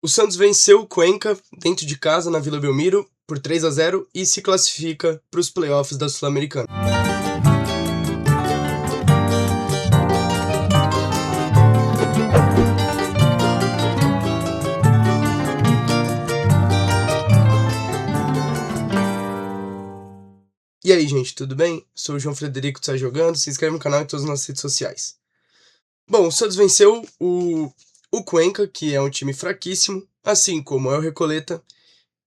O Santos venceu o Cuenca dentro de casa na Vila Belmiro por 3-0 e se classifica para os playoffs da Sul-Americana. E aí, gente, tudo bem? Sou o João Frederico do Sai Jogando, se inscreve no canal e todas as nossas redes sociais. Bom, o Santos venceu o Cuenca, que é um time fraquíssimo, assim como é o Recoleta,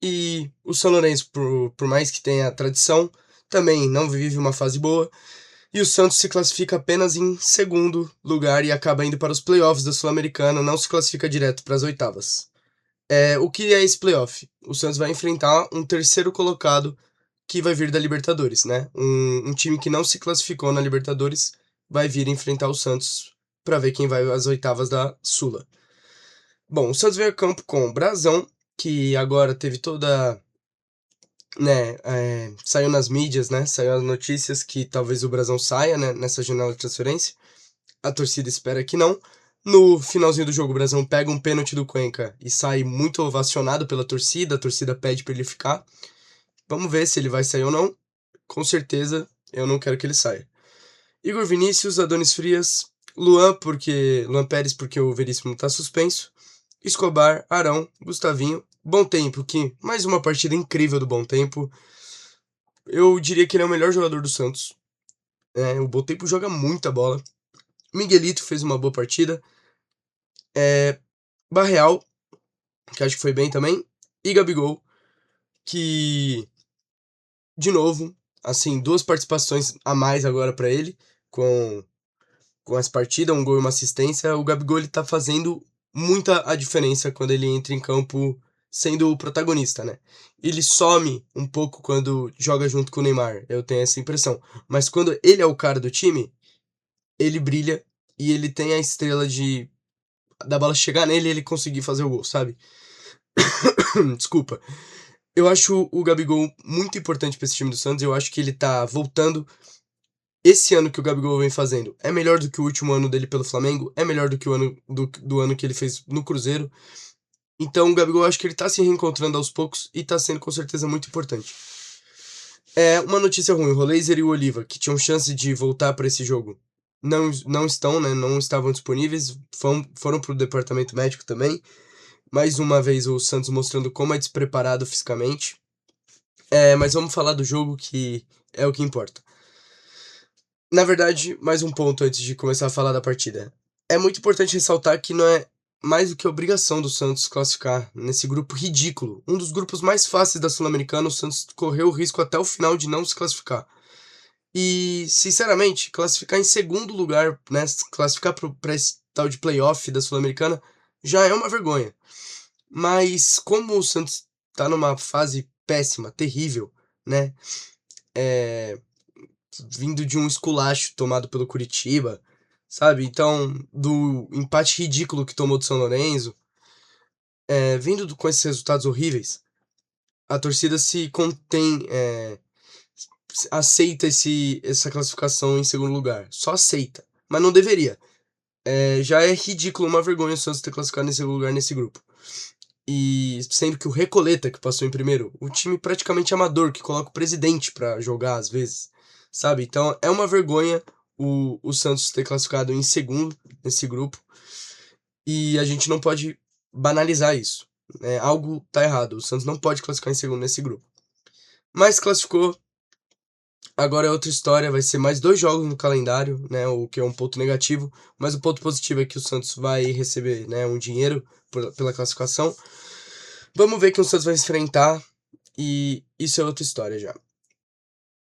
e o São Lourenço, por mais que tenha tradição, também não vive uma fase boa, e o Santos se classifica apenas em segundo lugar e acaba indo para os playoffs da Sul-Americana, não se classifica direto para as oitavas. O que é esse playoff? O Santos vai enfrentar um terceiro colocado que vai vir da Libertadores, né? Um time que não se classificou na Libertadores vai vir enfrentar o Santos para ver quem vai às oitavas da Sula. Bom, o Santos veio a campo com o Brasão, que agora teve toda, né, saiu nas mídias, né, saiu as notícias que talvez o Brasão saia, né, nessa janela de transferência. A torcida espera que não. No finalzinho do jogo, o Brasão pega um pênalti do Cuenca e sai muito ovacionado pela torcida, a torcida pede para ele ficar. Vamos ver se ele vai sair ou não. Com certeza, eu não quero que ele saia. Igor Vinícius, Adonis Frias, Luan Pérez porque o Veríssimo está suspenso, Escobar, Arão, Gustavinho, Bom Tempo, que mais uma partida incrível do Bom Tempo. Eu diria que ele é o melhor jogador do Santos. O Bom Tempo joga muita bola. Miguelito fez uma boa partida. Barreal, que acho que foi bem também. E Gabigol, que, de novo, assim, 2 participações a mais agora para ele, com essa partida, um gol e uma assistência. O Gabigol ele tá fazendo muita a diferença quando ele entra em campo sendo o protagonista, né? Ele some um pouco quando joga junto com o Neymar, eu tenho essa impressão. Mas quando ele é o cara do time, ele brilha e ele tem a estrela da bola chegar nele e ele conseguir fazer o gol, sabe? Desculpa. Eu acho o Gabigol muito importante para esse time do Santos, eu acho que ele tá voltando. Esse ano que o Gabigol vem fazendo é melhor do que o último ano dele pelo Flamengo, é melhor do que o ano do ano que ele fez no Cruzeiro. Então o Gabigol, acho que ele tá se reencontrando aos poucos e tá sendo com certeza muito importante. Uma notícia ruim, o Roleiser e o Oliva, que tinham chance de voltar para esse jogo, não estão, né? Não estavam disponíveis, foram pro departamento médico também. Mais uma vez o Santos mostrando como é despreparado fisicamente. Mas vamos falar do jogo, que é o que importa. Na verdade, mais um ponto antes de começar a falar da partida. É muito importante ressaltar que não é mais do que obrigação do Santos classificar nesse grupo ridículo. Um dos grupos mais fáceis da Sul-Americana, o Santos correu o risco até o final de não se classificar. E, sinceramente, classificar em segundo lugar, né, classificar para esse tal de playoff da Sul-Americana, já é uma vergonha. Mas como o Santos tá numa fase péssima, terrível, né, vindo de um esculacho tomado pelo Curitiba, sabe? Então, do empate ridículo que tomou do São Lourenço, com esses resultados horríveis, a torcida se contém, aceita essa classificação em segundo lugar. Só aceita, mas não deveria. Já é ridículo, uma vergonha o Santos ter classificado em segundo lugar nesse grupo. E sendo que o Recoleta, que passou em primeiro, o time praticamente amador, que coloca o presidente pra jogar às vezes, sabe? Então é uma vergonha o Santos ter classificado em segundo nesse grupo. E a gente não pode banalizar isso. Algo tá errado. O Santos não pode classificar em segundo nesse grupo. Mas classificou. Agora é outra história. Vai ser mais 2 jogos no calendário, né? O que é um ponto negativo. Mas o ponto positivo é que o Santos vai receber, né, um dinheiro pela classificação. Vamos ver quem o Santos vai enfrentar. E isso é outra história já.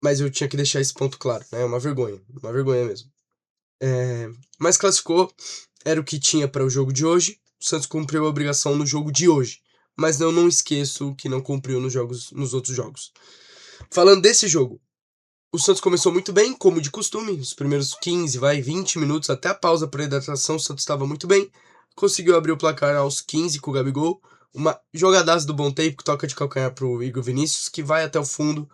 Mas eu tinha que deixar esse ponto claro, né? Uma vergonha mesmo. Mas classificou, era o que tinha para o jogo de hoje. O Santos cumpriu a obrigação no jogo de hoje. Mas eu não esqueço que não cumpriu nos outros jogos. Falando desse jogo, o Santos começou muito bem, como de costume. Os primeiros 15, 20 minutos, até a pausa para hidratação, o Santos estava muito bem. Conseguiu abrir o placar aos 15 com o Gabigol. Uma jogadaça do Bom Tempo, que toca de calcanhar pro Igor Vinícius, que vai até o fundo,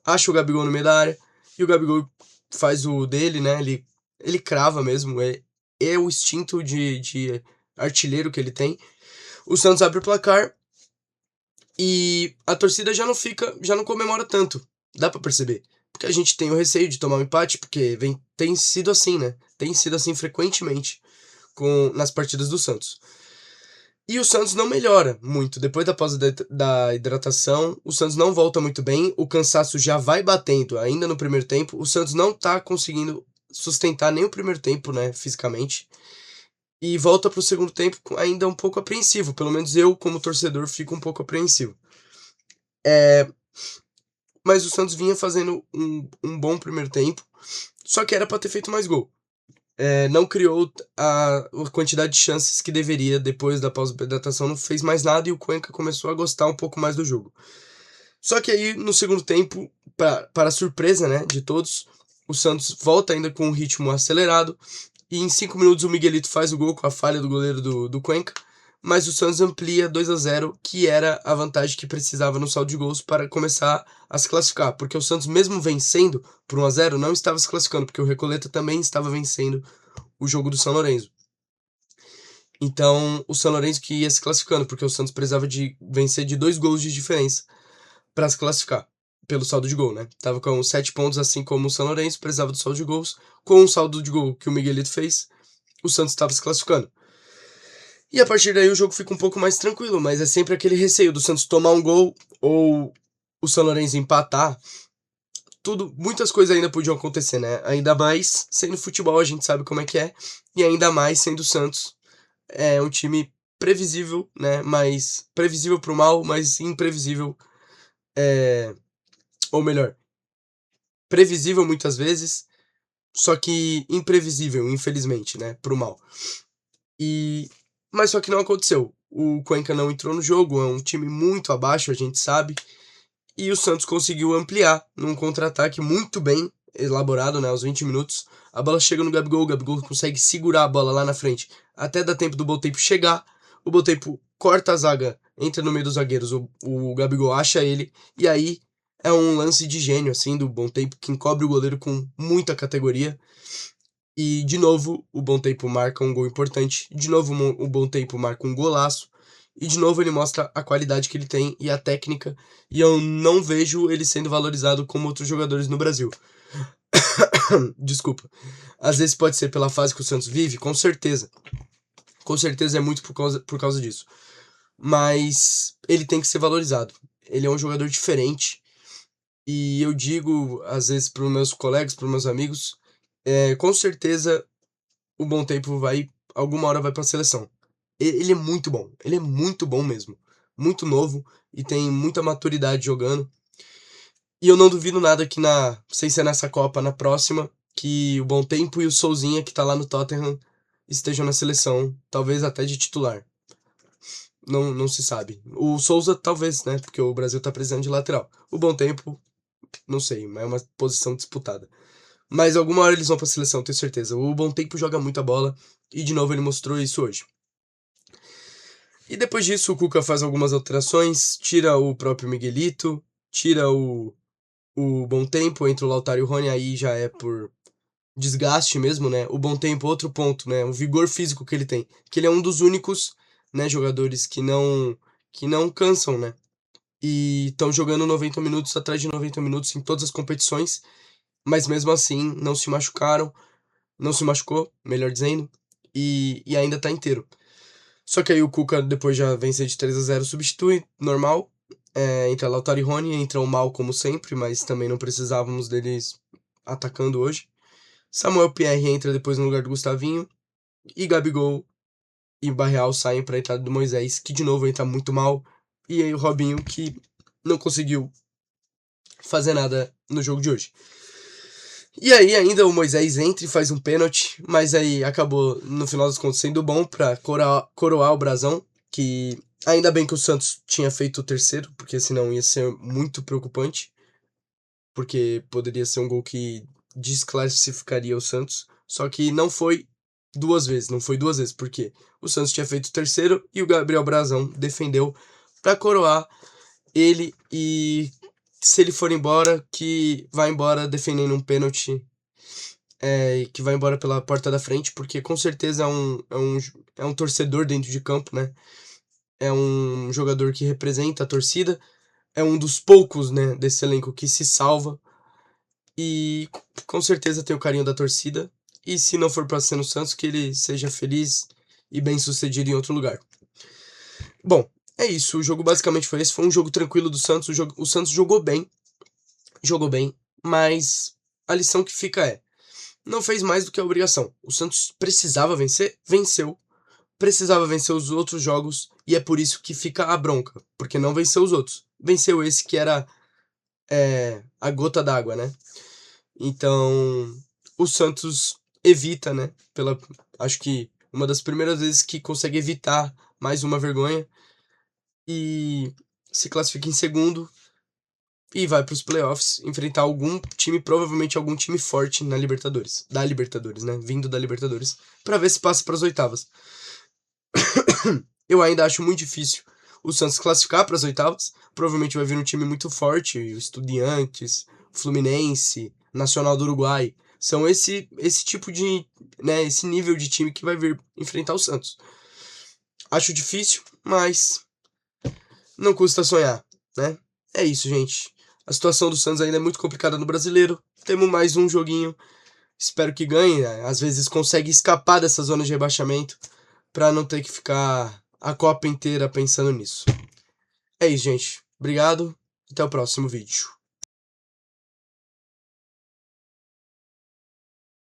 acha o Gabigol no meio da área, e o Gabigol faz o dele, né? Ele crava mesmo, é o instinto de artilheiro que ele tem. O Santos abre o placar e a torcida já não comemora tanto. Dá pra perceber. Porque a gente tem o receio de tomar um empate, porque tem sido assim, né? Tem sido assim frequentemente nas partidas do Santos. E o Santos não melhora muito. Depois da pausa da hidratação, o Santos não volta muito bem. O cansaço já vai batendo ainda no primeiro tempo. O Santos não tá conseguindo sustentar nem o primeiro tempo, né, fisicamente. E volta pro segundo tempo ainda um pouco apreensivo. Pelo menos eu, como torcedor, fico um pouco apreensivo. Mas o Santos vinha fazendo um bom primeiro tempo. Só que era pra ter feito mais gol. Não criou a quantidade de chances que deveria depois da pausa de hidratação, não fez mais nada e o Cuenca começou a gostar um pouco mais do jogo. Só que aí, no segundo tempo, para surpresa, né, de todos, o Santos volta ainda com um ritmo acelerado e em 5 minutos o Miguelito faz o gol com a falha do goleiro do Cuenca, mas o Santos amplia 2-0, que era a vantagem que precisava no saldo de gols para começar a se classificar, porque o Santos, mesmo vencendo por 1-0, não estava se classificando, porque o Recoleta também estava vencendo o jogo do São Lourenço. Então, o São Lourenço que ia se classificando, porque o Santos precisava de vencer de 2 gols de diferença para se classificar, pelo saldo de gol, né? Tava com 7 pontos, assim como o São Lourenço, precisava do saldo de gols. Com o saldo de gol que o Miguelito fez, o Santos estava se classificando. E a partir daí o jogo fica um pouco mais tranquilo, mas é sempre aquele receio do Santos tomar um gol ou o São Lourenço empatar. Muitas coisas ainda podiam acontecer, né? Ainda mais sendo futebol, a gente sabe como é que é, e ainda mais sendo o Santos. É um time previsível, né? Mas previsível pro mal, mas imprevisível, ou melhor, previsível muitas vezes, só que imprevisível, infelizmente, né, pro mal. Mas só que não aconteceu. O Cuenca não entrou no jogo, é um time muito abaixo, a gente sabe, e o Santos conseguiu ampliar num contra-ataque muito bem elaborado, né, aos 20 minutos. A bola chega no Gabigol, o Gabigol consegue segurar a bola lá na frente, até dar tempo do Botempo chegar. O Botempo corta a zaga, entra no meio dos zagueiros, o Gabigol acha ele, e aí é um lance de gênio, assim, do Botempo, que encobre o goleiro com muita categoria. E, de novo, o Botempo marca um gol importante. De novo, o Botempo marca um golaço. E, de novo, ele mostra a qualidade que ele tem e a técnica. E eu não vejo ele sendo valorizado como outros jogadores no Brasil. Desculpa. Às vezes pode ser pela fase que o Santos vive, com certeza. Com certeza é muito por causa disso. Mas ele tem que ser valorizado. Ele é um jogador diferente. E eu digo, às vezes, para os meus colegas, para os meus amigos, com certeza o Botempo alguma hora vai pra seleção. Ele é muito bom mesmo. Muito novo e tem muita maturidade jogando. E eu não duvido nada que sem ser nessa Copa, na próxima, que o Botempo e o Souzinha, que tá lá no Tottenham, estejam na seleção, talvez até de titular. Não se sabe. O Souza, talvez, né? Porque o Brasil tá precisando de lateral. O Botempo, não sei, é uma posição disputada. Mas alguma hora eles vão pra seleção, tenho certeza. O Botempo joga muita bola e, de novo, ele mostrou isso hoje. E depois disso, o Cuca faz algumas alterações, tira o próprio Miguelito, tira o Botempo, entra o Lautaro e o Rony, aí já é por desgaste mesmo, né? O Botempo, outro ponto, né? O vigor físico que ele tem. Que ele é um dos únicos, né, jogadores que não cansam, né? E estão jogando 90 minutos atrás de 90 minutos em todas as competições, mas mesmo assim não se machucaram, não se machucou, melhor dizendo, e ainda tá inteiro. Só que aí o Cuca, depois já vencer de 3-0, substitui, normal. Entra Lautaro e Rony, entram mal como sempre, mas também não precisávamos deles atacando hoje. Samuel Pierre entra depois no lugar do Gustavinho. E Gabigol e Barreal saem para a entrada do Moisés, que de novo entra muito mal. E aí o Robinho, que não conseguiu fazer nada no jogo de hoje. E aí ainda o Moisés entra e faz um pênalti, mas aí acabou, no final das contas, sendo bom para coroar o Brasão, que ainda bem que o Santos tinha feito o terceiro, porque senão ia ser muito preocupante, porque poderia ser um gol que desclassificaria o Santos, só que não foi duas vezes, porque o Santos tinha feito o terceiro e o Gabriel Brasão defendeu para coroar ele e se ele for embora, que vai embora defendendo um pênalti, que vai embora pela porta da frente, porque com certeza é um torcedor dentro de campo, né? é um jogador que representa a torcida, é um dos poucos, né, desse elenco que se salva, e com certeza tem o carinho da torcida, e se não for para ser no Santos, que ele seja feliz e bem sucedido em outro lugar. Bom, é isso, o jogo basicamente foi esse, foi um jogo tranquilo do Santos, o Santos jogou bem, mas a lição que fica é, não fez mais do que a obrigação. O Santos precisava vencer, venceu, precisava vencer os outros jogos, e é por isso que fica a bronca, porque não venceu os outros. Venceu esse que era a gota d'água, né? Então, o Santos evita, né? Acho que uma das primeiras vezes que consegue evitar mais uma vergonha e se classifica em segundo e vai para os playoffs enfrentar algum time, provavelmente algum time forte na Libertadores, da Libertadores, né? Vindo da Libertadores, para ver se passa para as oitavas. Eu ainda acho muito difícil o Santos classificar para as oitavas. Provavelmente vai vir um time muito forte, o Estudiantes, Fluminense, Nacional do Uruguai. São esse tipo de, né, esse nível de time que vai vir enfrentar o Santos. Acho difícil, mas não custa sonhar, né? É isso, gente. A situação do Santos ainda é muito complicada no Brasileiro. Temos mais um joguinho. Espero que ganhe, né? Às vezes consegue escapar dessa zona de rebaixamento para não ter que ficar a Copa inteira pensando nisso. É isso, gente. Obrigado. Até o próximo vídeo.